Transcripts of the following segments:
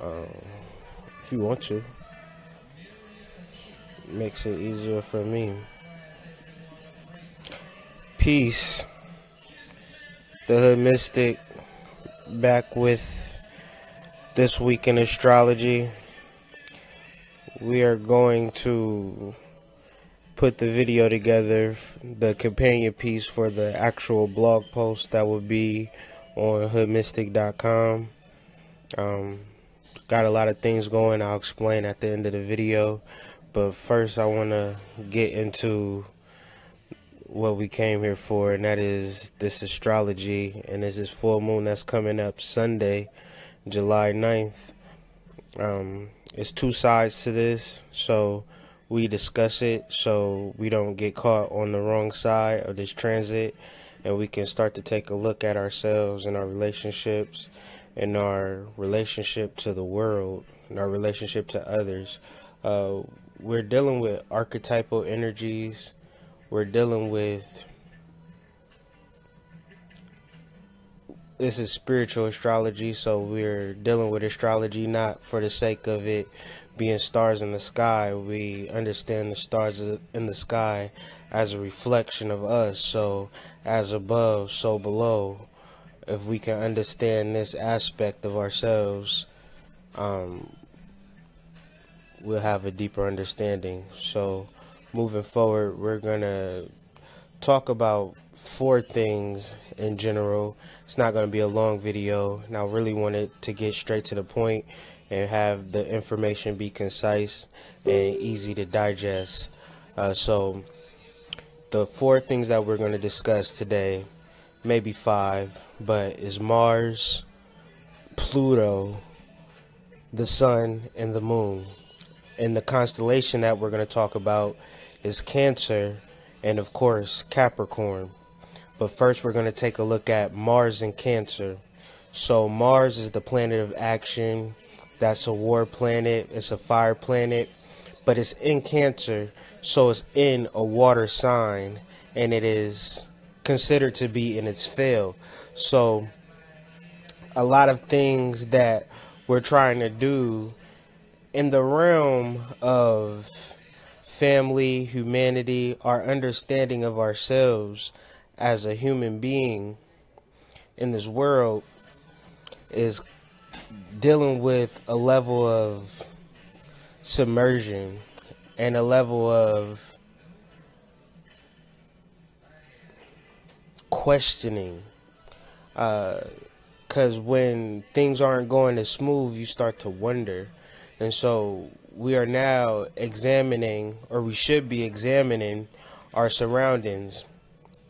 if you want to. Makes it easier for me. Peace. The Hood Mystic back with This Week in Astrology. We are going to put the video together, the companion piece for the actual blog post that will be on hoodmystic.com. Got a lot of things going. I'll explain at the end of the video, but first I want to get into what we came here for, and that is this astrology, and this is full moon that's coming up Sunday, July 9th. It's two sides to this, so we discuss it so we don't get caught on the wrong side of this transit, and we can start to take a look at ourselves and our relationships and our relationship to the world and our relationship to others. We're dealing with archetypal energies. We're dealing with, this is spiritual astrology, so we're dealing with astrology not for the sake of it being stars in the sky. We understand the stars in the sky as a reflection of us, so as above, so below. If we can understand this aspect of ourselves, we'll have a deeper understanding. So moving forward, we're gonna talk about 4 things in general. It's not gonna be a long video, and I really wanted to get straight to the point and have the information be concise and easy to digest. So the 4 things that we're gonna discuss today, maybe 5, but is Mars, Pluto, the Sun, and the Moon. And the constellation that we're going to talk about is Cancer and, of course, Capricorn. But first, we're going to take a look at Mars and Cancer. So Mars is the planet of action. That's a war planet. It's a fire planet. But it's in Cancer, so it's in a water sign. And it is considered to be in its field. So a lot of things that we're trying to do in the realm of family, humanity, our understanding of ourselves as a human being in this world is dealing with a level of submersion and a level of questioning. Because when things aren't going as smooth, you start to wonder. And so we are now examining, or we should be examining, our surroundings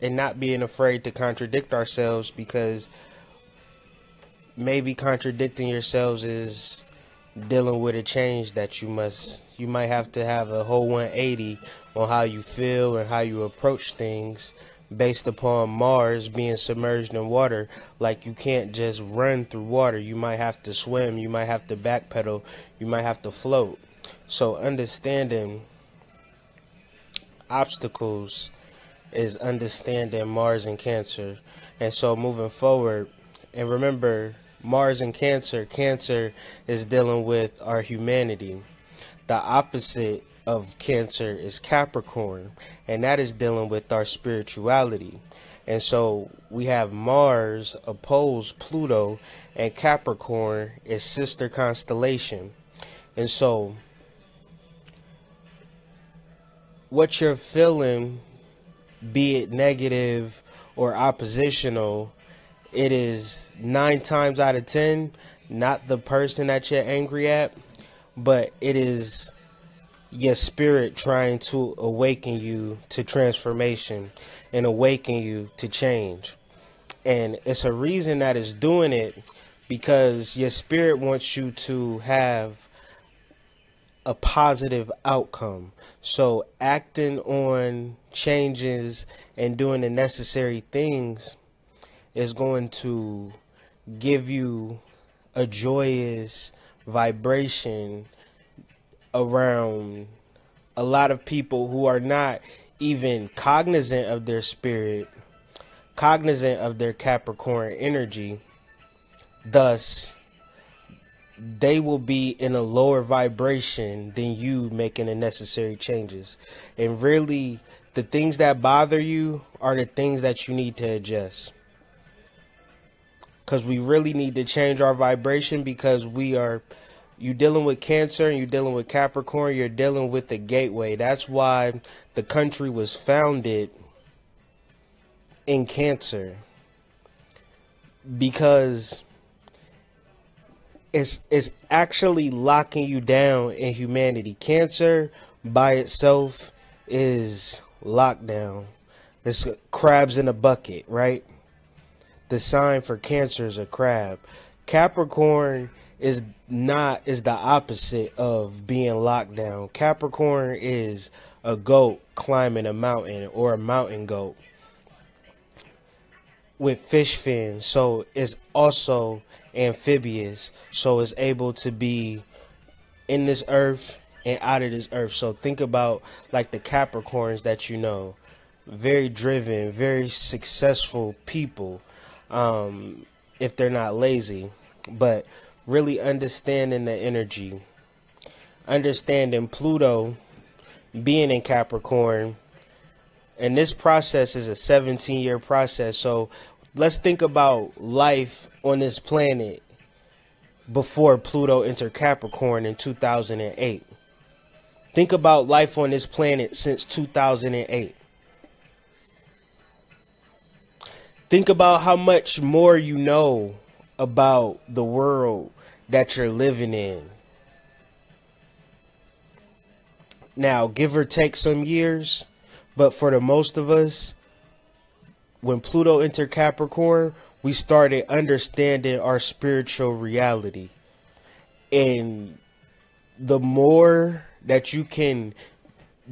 and not being afraid to contradict ourselves, because maybe contradicting yourselves is dealing with a change that you might have to have a whole 180 on how you feel and how you approach things based upon Mars being submerged in water. Like, you can't just run through water. You might have to swim. You might have to backpedal. You might have to float. So understanding obstacles is understanding Mars and Cancer. And so moving forward, and remember, Mars and Cancer, Cancer is dealing with our humanity. The opposite of Cancer is Capricorn, and that is dealing with our spirituality. And so we have Mars oppose Pluto, and Capricorn is sister constellation. And so what you're feeling, be it negative or oppositional, it is 9 times out of 10 not the person that you're angry at, but it is your spirit trying to awaken you to transformation and awaken you to change. And it's a reason that it's doing it, because your spirit wants you to have a positive outcome. So acting on changes and doing the necessary things is going to give you a joyous vibration around a lot of people who are not even cognizant of their spirit, cognizant of their Capricorn energy. Thus, they will be in a lower vibration than you making the necessary changes. And really, the things that bother you are the things that you need to adjust. Because we really need to change our vibration, because you dealing with Cancer and you're dealing with Capricorn, you're dealing with the gateway. That's why the country was founded in Cancer. Because it's actually locking you down in humanity. Cancer by itself is lockdown. It's crabs in a bucket, right? The sign for Cancer is a crab. Capricorn is the opposite of being locked down. Capricorn is a goat climbing a mountain, or a mountain goat with fish fins. So it's also amphibious, so it's able to be in this earth and out of this earth. So think about like the Capricorns that you know, very driven, very successful people, if they're not lazy. But really understanding the energy, understanding Pluto being in Capricorn, and this process is a 17-year process. So let's think about life on this planet before Pluto entered Capricorn in 2008. Think about life on this planet since 2008. Think about how much more you know about the world that you're living in. Now, give or take some years, but for the most of us, when Pluto entered Capricorn, we started understanding our spiritual reality. And the more that you can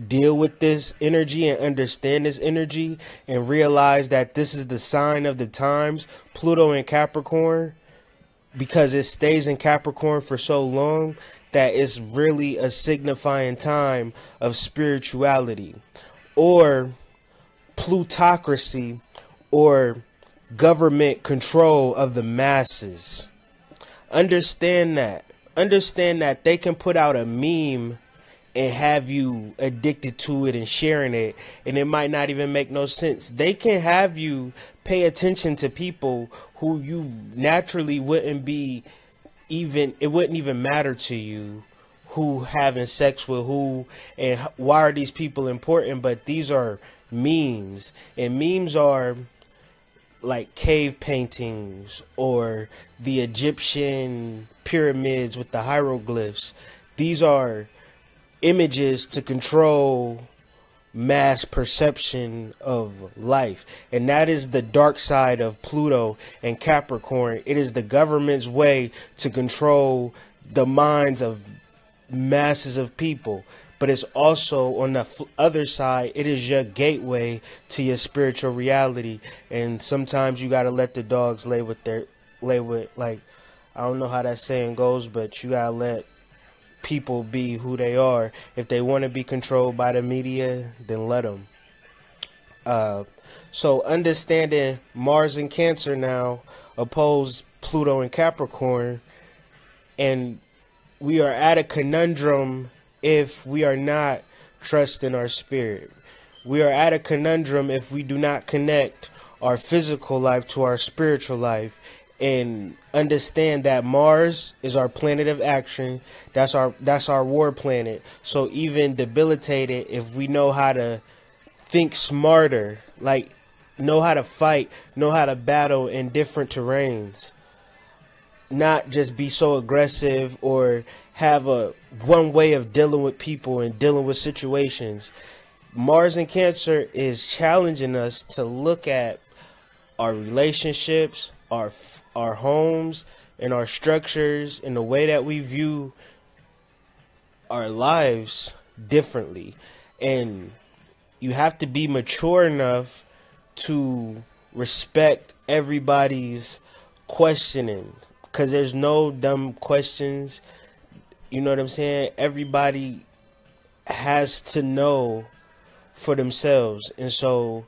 deal with this energy and understand this energy and realize that this is the sign of the times, Pluto in Capricorn, because it stays in Capricorn for so long, that it's really a signifying time of spirituality or plutocracy, or government control of the masses. Understand that. Understand that they can put out a meme and have you addicted to it and sharing it, and it might not even make no sense. They can have you pay attention to people who you naturally wouldn't be even, it wouldn't even matter to you who having sex with who and why are these people important. But these are memes, and memes are like cave paintings or the Egyptian pyramids with the hieroglyphs. These are images to control mass perception of life, and that is the dark side of Pluto and Capricorn. It is the government's way to control the minds of masses of people, but it's also on the other side, it is your gateway to your spiritual reality. And sometimes you got to let the dogs lay with like, I don't know how that saying goes, but you got to let people be who they are. If they want to be controlled by the media, then let them. So understanding Mars in Cancer now oppose Pluto in Capricorn, and we are at a conundrum if we are not trusting our spirit. We are at a conundrum if we do not connect our physical life to our spiritual life, and understand that Mars is our planet of action. That's our war planet. So even debilitated, if we know how to think smarter, like know how to fight, know how to battle in different terrains, not just be so aggressive or have a one way of dealing with people and dealing with situations. Mars in Cancer is challenging us to look at our relationships, our homes, and our structures, and the way that we view our lives differently. And you have to be mature enough to respect everybody's questioning, because there's no dumb questions. You know what I'm saying? Everybody has to know for themselves. And so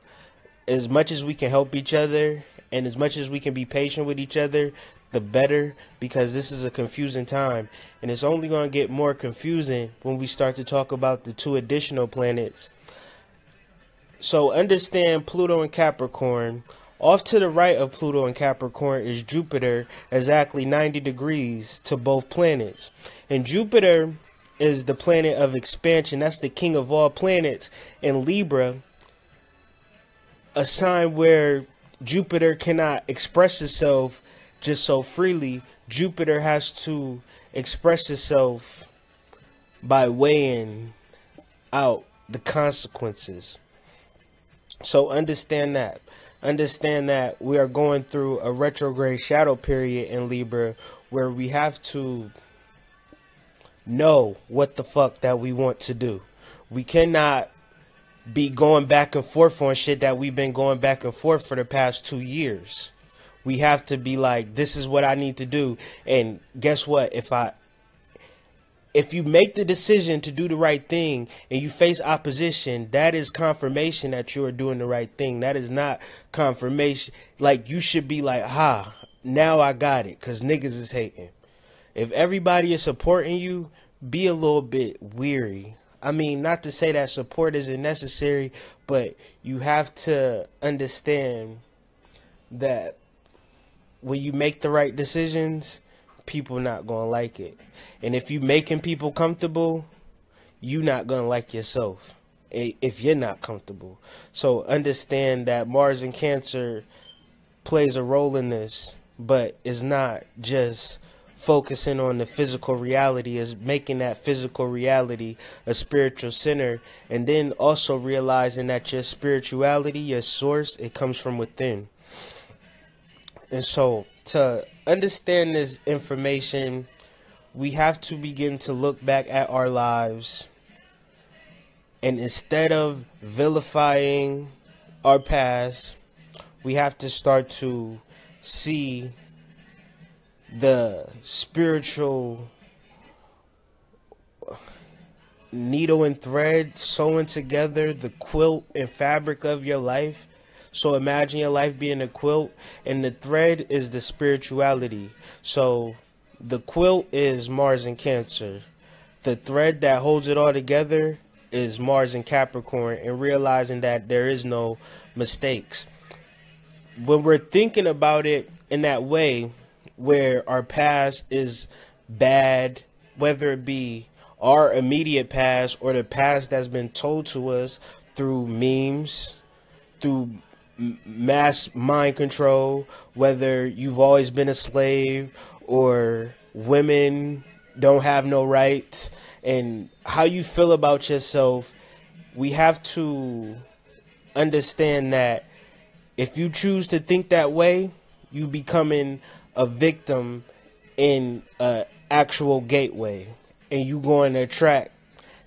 as much as we can help each other, and as much as we can be patient with each other, the better, because this is a confusing time, and it's only going to get more confusing when we start to talk about the 2 additional planets. So understand Pluto and Capricorn. Off to the right of Pluto and Capricorn is Jupiter, exactly 90 degrees to both planets. And Jupiter is the planet of expansion. That's the king of all planets. In Libra, a sign where Jupiter cannot express itself just so freely. Jupiter has to express itself by weighing out the consequences. So understand that. Understand that we are going through a retrograde shadow period in Libra, where we have to know what the fuck that we want to do. We cannot be going back and forth on shit that we've been going back and forth for the past 2 years. We have to be like, this is what I need to do. And guess what? If you make the decision to do the right thing and you face opposition, that is confirmation that you are doing the right thing. That is not confirmation. Like, you should be like, ha, now I got it, because niggas is hating. If everybody is supporting you, be a little bit weary. I mean, not to say that support isn't necessary, but you have to understand that when you make the right decisions, people not gonna like it. And if you making people comfortable, you not gonna like yourself if you're not comfortable. So understand that Mars in Cancer plays a role in this, but it's not just focusing on the physical reality, is making that physical reality a spiritual center, and then also realizing that your spirituality, your source, it comes from within. And so to understand this information, we have to begin to look back at our lives, and instead of vilifying our past, we have to start to see the spiritual needle and thread sewing together the quilt and fabric of your life. So imagine your life being a quilt, and the thread is the spirituality. So the quilt is Mars in Cancer. The thread that holds it all together is Mars in Capricorn, and realizing that there is no mistakes. When we're thinking about it in that way, where our past is bad, whether it be our immediate past or the past that's been told to us through memes, through mass mind control, whether you've always been a slave or women don't have no rights, and how you feel about yourself, we have to understand that if you choose to think that way, you becoming a victim in an actual gateway, and you going to attract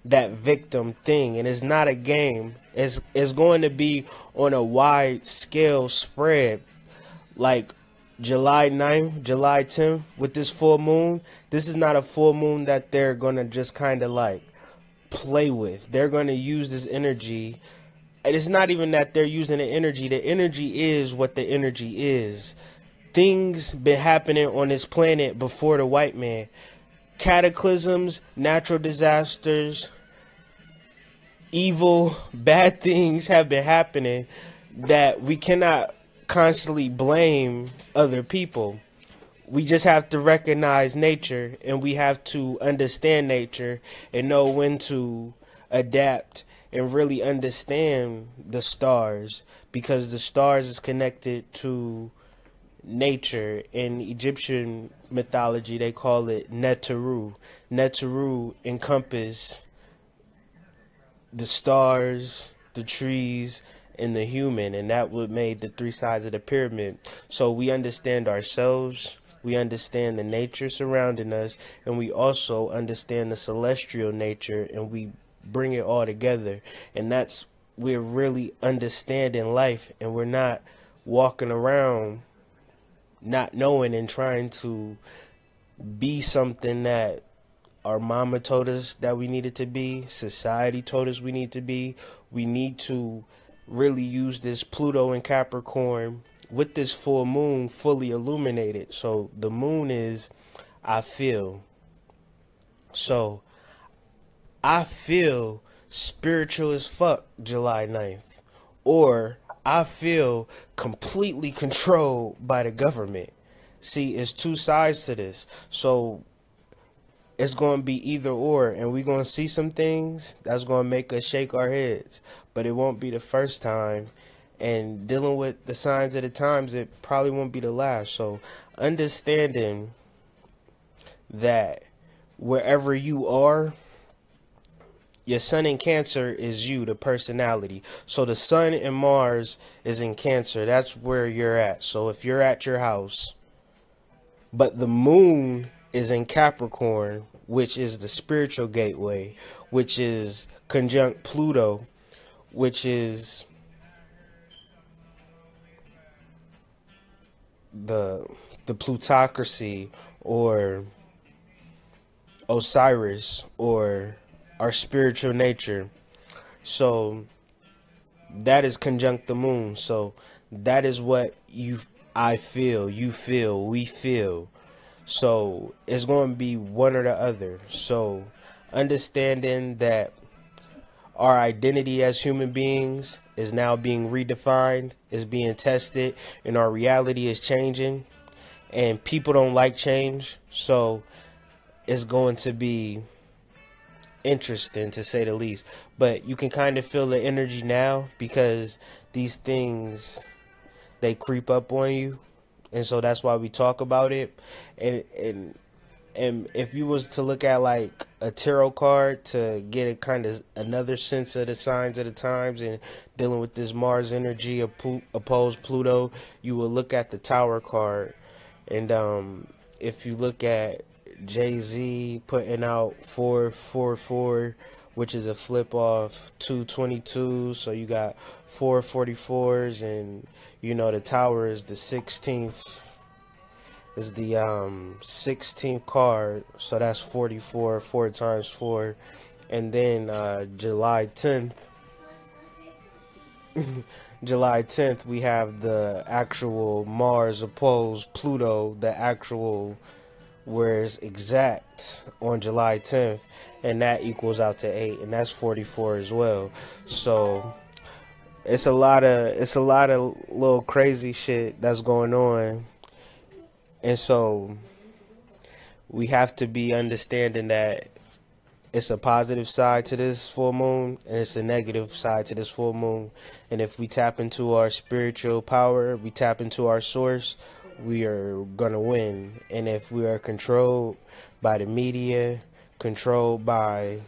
that victim thing. And it's not a game. It's going to be on a wide scale spread. Like July 9th, July 10th, with this full moon, this is not a full moon that they're going to just kind of like play with. They're going to use this energy. And it's not even that they're using the energy. The energy is what the energy is. Things been happening on this planet before the white man. Cataclysms, natural disasters, evil, bad things have been happening that we cannot constantly blame other people. We just have to recognize nature, and we have to understand nature and know when to adapt and really understand the stars, because the stars is connected to nature. In Egyptian mythology, they call it Neteru. Neteru encompass the stars, the trees, and the human, and that would made the 3 sides of the pyramid. So we understand ourselves, we understand the nature surrounding us, and we also understand the celestial nature, and we bring it all together. And that's, we're really understanding life, and we're not walking around not knowing and trying to be something that our mama told us that we needed to be, society told us we need to be. We need to really use this Pluto and Capricorn with this full moon fully illuminated. So the moon is I feel. So I feel spiritual as fuck July 9th. Or I feel completely controlled by the government. See, it's two sides to this. So it's going to be either or, and we're going to see some things that's going to make us shake our heads, but it won't be the first time. And dealing with the signs of the times, it probably won't be the last. So understanding that wherever you are, your sun in Cancer is you, the personality. So the sun in Mars is in Cancer. That's where you're at. So if you're at your house, but the moon is in Capricorn, which is the spiritual gateway, which is conjunct Pluto, which is the plutocracy, or Osiris, or our spiritual nature. So that is conjunct the moon. So that is what I feel, you feel, we feel. So it's going to be one or the other. So understanding that our identity as human beings is now being redefined, is being tested, and our reality is changing, and people don't like change. So it's going to be interesting, to say the least. But you can kind of feel the energy now, because these things, they creep up on you, and so that's why we talk about it. And if you was to look at like a tarot card to get a kind of another sense of the signs of the times and dealing with this Mars energy opposed Pluto, you will look at the Tower card. And if you look at Jay-Z putting out 444, which is a flip off 222, so you got 444s, and you know the Tower is the 16th, is the 16th card, so that's 44, 4 times 4. And then July 10th, July 10th, we have the actual Mars opposed Pluto, the actual, where it's exact on July 10th, and that equals out to 8, and that's 44 as well. So it's a lot of little crazy shit that's going on. And so we have to be understanding that it's a positive side to this full moon, and it's a negative side to this full moon. And if we tap into our spiritual power, we tap into our source, we are gonna win. And if we are controlled by the media, controlled by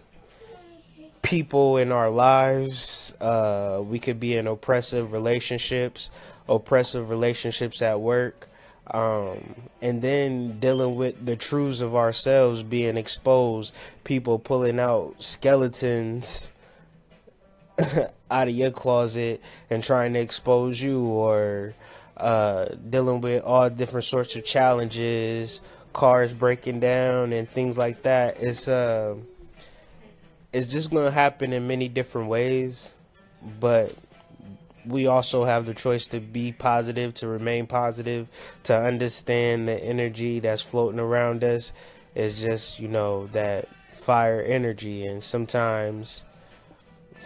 people in our lives, we could be in oppressive relationships at work, and then dealing with the truths of ourselves being exposed, people pulling out skeletons out of your closet and trying to expose you, or dealing with all different sorts of challenges, cars breaking down and things like that. It's just going to happen in many different ways, but we also have the choice to be positive, to remain positive, to understand the energy that's floating around us is just, you know, that fire energy. And sometimes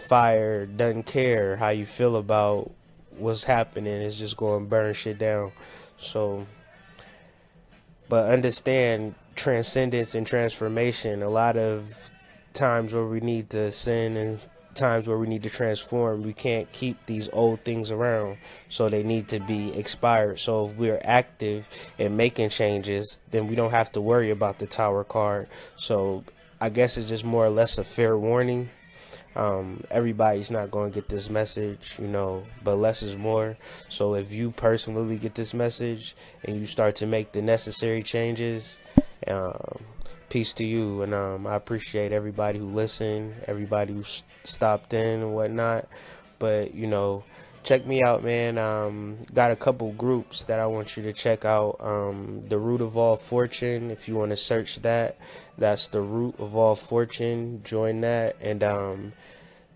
fire doesn't care how you feel about what's happening. It's just going to burn shit down. So, but understand transcendence and transformation. A lot of times where we need to ascend and times where we need to transform, we can't keep these old things around, so they need to be expired. So if we're active in making changes, then we don't have to worry about the Tower card. So I guess it's just more or less a fair warning. Everybody's not going to get this message, you know, but less is more. So if you personally get this message and you start to make the necessary changes, peace to you. And I appreciate everybody who listened, everybody who stopped in and whatnot. But, you know, check me out, man. Got a couple groups that I want you to check out. The Root of All Fortune, if you want to search that, that's the Root of All Fortune. Join that. And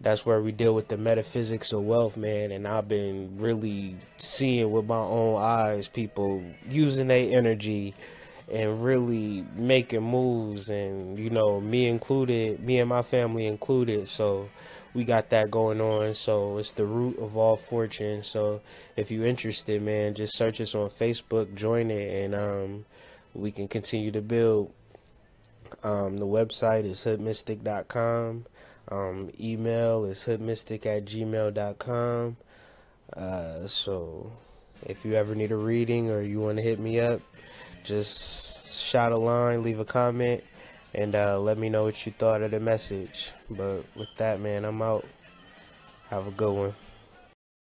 That's where we deal with the metaphysics of wealth, man. And I've been really seeing with my own eyes people using their energy and really making moves, and me included, me and my family included. So we got that going on. So it's the root of all fortune. So if you're interested, man, just search us on Facebook, join it, and we can continue to build. The website is hoodmystic.com. Email is hoodmystic@gmail.com. So if you ever need a reading or you want to hit me up, just shout a line, leave a comment, and let me know what you thought of the message. But with that, man, I'm out. Have a good one.